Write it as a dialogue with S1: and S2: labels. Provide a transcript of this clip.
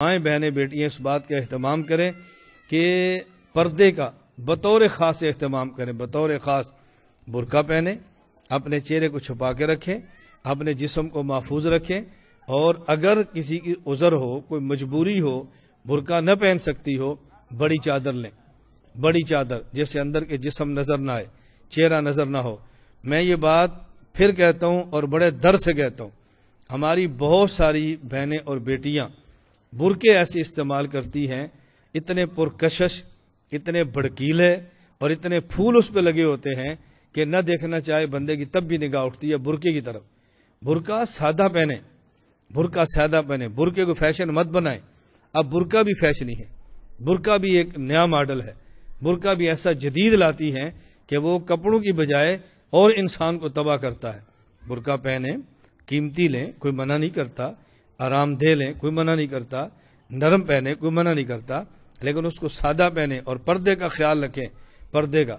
S1: مائیں بہنیں بیٹیاں اس بات کا اہتمام کریں کہ پردے کا بطور خاص اہتمام کریں، بطور خاص برقع پہنیں، اپنے چہرے کو چھپا کے رکھیں، اپنے جسم کو محفوظ رکھیں، اور اگر کسی کی عذر ہو، کوئی مجبوری ہو، برقع نہ پہن سکتی ہو، بڑی چادر لیں، بڑی چادر جیسے اندر کے جسم نظر نہ آئے، چہرہ نظر نہ ہو۔ میں یہ بات پھر کہتا ہوں اور بڑے در سے کہتا ہوں، ہماری بہت ساری بہنیں اور بیٹیاں برقعے ایسے استعمال کرتی ہیں، اتنے پرکشش، اتنے بھڑکیلے اور اتنے پھول اس پہ لگے ہوتے ہیں کہ نہ دیکھنا چاہے بندے کی تب بھی نگاہ اٹھتی ہے برقعے کی طرف۔ برقع سادہ پہنیں، برقع سادہ پہنیں، برقعے کو فیشن مت بنائیں۔ اب برقع بھی فیشنی ہے، برقع بھی ایک نیا ماڈل ہے، برقع بھی ایسا جدید لاتی ہے کہ وہ کپڑوں کی بجائے اور انسان کو تباہ کرتا ہے۔ برقع پہنیں، قیمتی لیں، کوئی منع نہیں کرتا، آرام دہ لیں، کوئی منع نہیں کرتا، نرم پہنیں، کوئی منع نہیں کرتا، لیکن اس کو سادہ پہنیں اور پردے کا خیال رکھیں، پردے کا۔